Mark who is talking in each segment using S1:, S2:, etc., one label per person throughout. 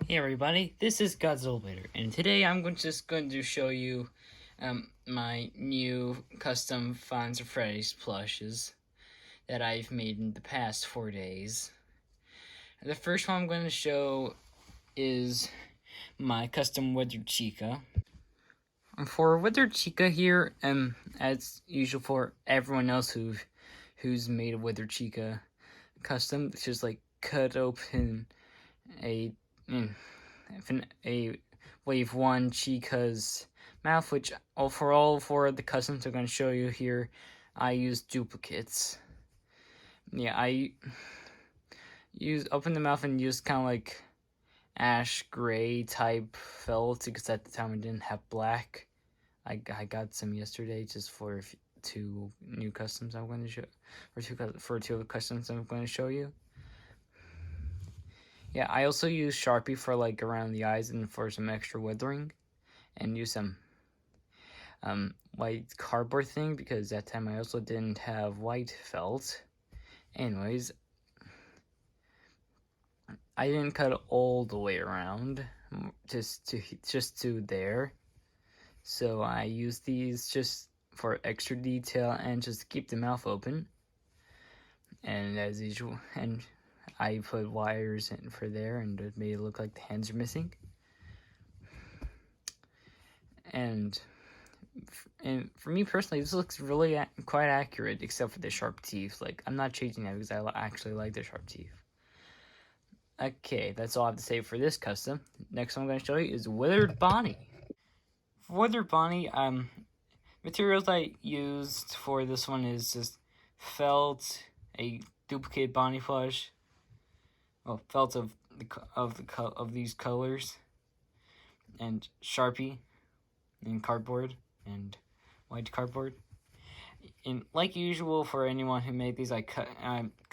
S1: Hey everybody, this is Godzilla Blader, and today I'm just going to show you my new custom Fonz of Freddy's plushes that I've made in the past 4 days. The first one I'm going to show is my custom Withered Chica. For Withered Chica here, as usual for everyone else who's made a Withered Chica custom, it's just like cut open a wave 1 Chica's mouth, which for all four of the customs I'm going to show you here, I use duplicates. Yeah, I open the mouth and use kind of like ash gray type felt, because at the time I didn't have black. I got some yesterday just for two new customs I'm going to show, for two of the customs I'm going to show you. Yeah, I also use Sharpie for like around the eyes and for some extra withering, and use some white cardboard thing because that time I also didn't have white felt. Anyways, I didn't cut all the way around, just to there. So I use these just for extra detail and just to keep the mouth open. And as usual, and I put wires in for there, and it made it look like the hands are missing. And for me personally, this looks really quite accurate, except for the sharp teeth. Like, I'm not changing that because I actually like the sharp teeth. Okay, that's all I have to say for this custom. Next one I'm going to show you is Withered Bonnie. For Withered Bonnie, materials I used for this one is just felt, a duplicate Bonnie plush, well, felt of these colors, and Sharpie, and cardboard, and white cardboard. And like usual for anyone who made these, I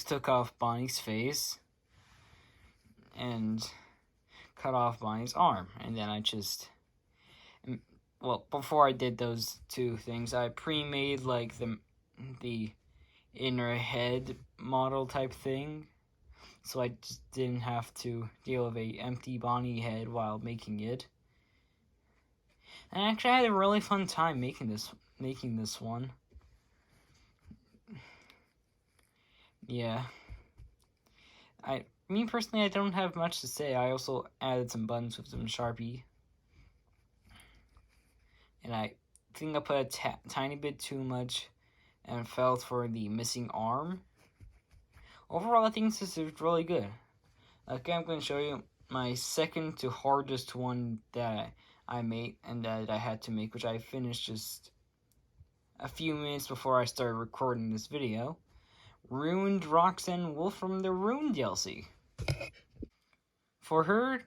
S1: took off Bonnie's face and cut off Bonnie's arm, and then I just, well, before I did those two things, I pre-made like the inner head model type thing, so I just didn't have to deal with a empty Bonnie head while making it. And actually, I had a really fun time making this one. Yeah. Me personally, I don't have much to say. I also added some buttons with some Sharpie. And I think I put a tiny bit too much and felt for the missing arm. Overall, I think this is really good. Okay, I'm going to show you my second to hardest one that I made and that I had to make, which I finished just a few minutes before I started recording this video. Ruined Roxanne Wolf from the Ruined DLC. For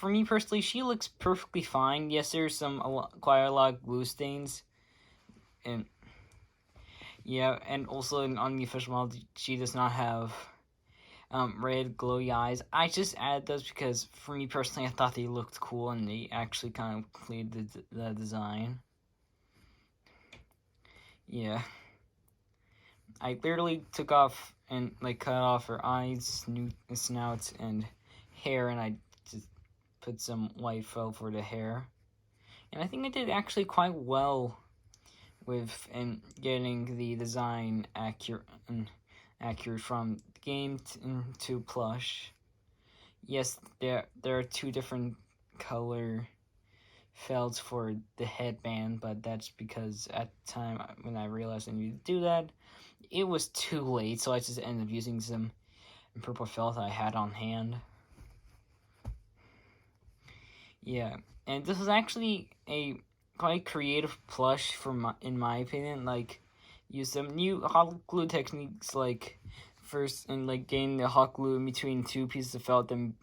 S1: me personally, she looks perfectly fine. Yes, there's quite a lot of glue stains, and yeah, and also on the official model, she does not have red glowy eyes. I just added those because for me personally, I thought they looked cool and they actually kind of completed the design. Yeah. I literally took off and like cut off her eyes, snout, and hair, and I just put some white felt for the hair. And I think I did actually quite well with getting the design accurate from the game to plush. Yes, there are two different color felts for the headband, but that's because at the time when I realized I needed to do that, it was too late, so I just ended up using some purple felt I had on hand. Yeah, and this was actually a quite creative plush in my opinion. Like, use some new hot glue techniques, like first and like getting the hot glue in between two pieces of felt, then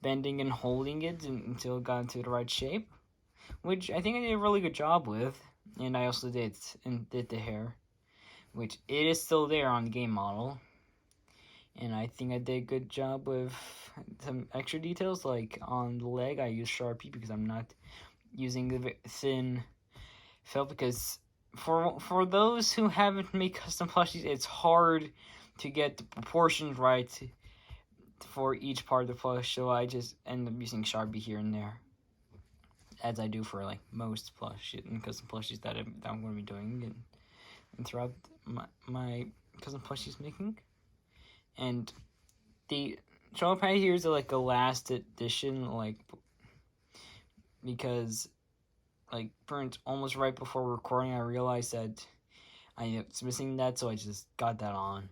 S1: bending and holding it until it got into the right shape, which I think I did a really good job with. And I also did the hair, which it is still there on the game model. And I think I did a good job with some extra details, like on the leg I used Sharpie because I'm not using the thin felt, because for those who haven't made custom plushies, it's hard to get the proportions right for each part of the plush, so I just end up using Sharpie here and there, as I do for like most plush and custom plushies that I'm going to be doing and throughout my custom plushies making. And the shoulder pad here is like a last edition, like, because like burnt almost right before recording, I realized that I was missing that, so I just got that on.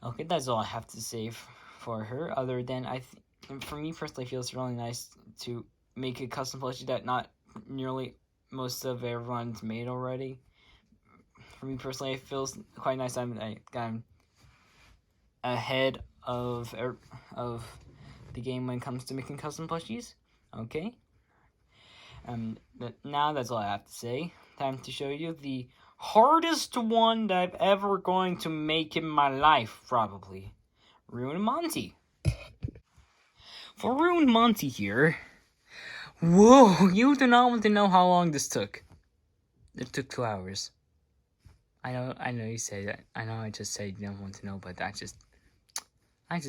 S1: Okay, that's all I have to say for her. Other than for me personally, it feels really nice to make a custom plushie that not nearly most of everyone's made already. For me personally, it feels quite nice. I'm ahead of the game when it comes to making custom plushies. Okay. Now that's all I have to say. Time to show you the hardest one that I'm ever going to make in my life, probably. Ruined Monty. For Ruined Monty here. Whoa, you do not want to know how long this took. It took 2 hours. I know you say that. I know I just said you don't want to know, but I just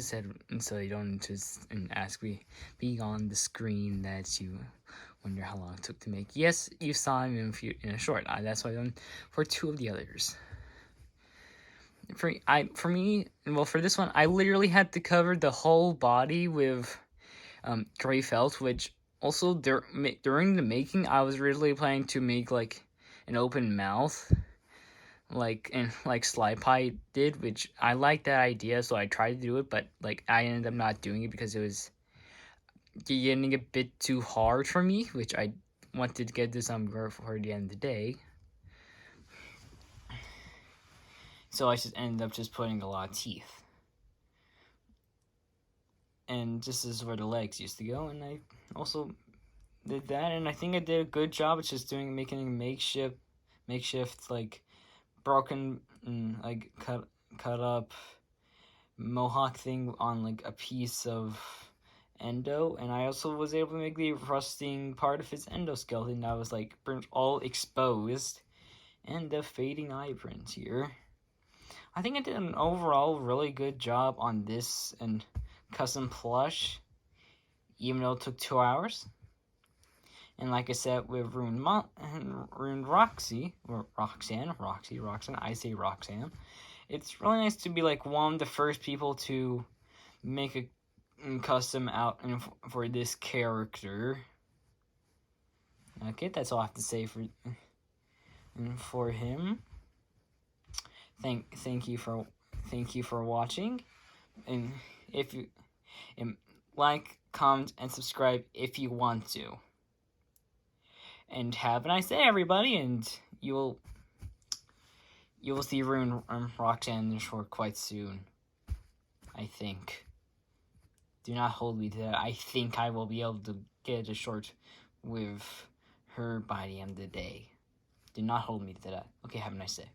S1: said so you don't just ask me being on the screen that you wonder how long it took to make. Yes, you saw him in a short. That's why I done for 2 of the others. For me, well, for this one, I literally had to cover the whole body with gray felt, which also during the making, I was originally planning to make like an open mouth, like Slide Pie did, which I liked that idea, so I tried to do it, but like I ended up not doing it because it was getting a bit too hard for me, which I wanted to get this on for the end of the day. So I just ended up just putting a lot of teeth. And this is where the legs used to go, and I also did that, and I think I did a good job. It's just making a makeshift like broken, like cut up mohawk thing on like a piece of endo, and I also was able to make the rusting part of his endoskeleton that was like all exposed, and the fading eye print here. I think I did an overall really good job on this and custom plush, even though it took 2 hours. And like I said, with Ruined Roxanne, I say Roxanne. It's really nice to be like one of the first people to make a custom out for this character. Okay, that's all I have to say for him. Thank you for watching, and if you like, comment, and subscribe if you want to. And have a nice day, everybody, and you will see Ruined Roxanne in the short quite soon, I think. Do not hold me to that. I think I will be able to get a short with her by the end of the day. Do not hold me to that. Okay, have a nice day.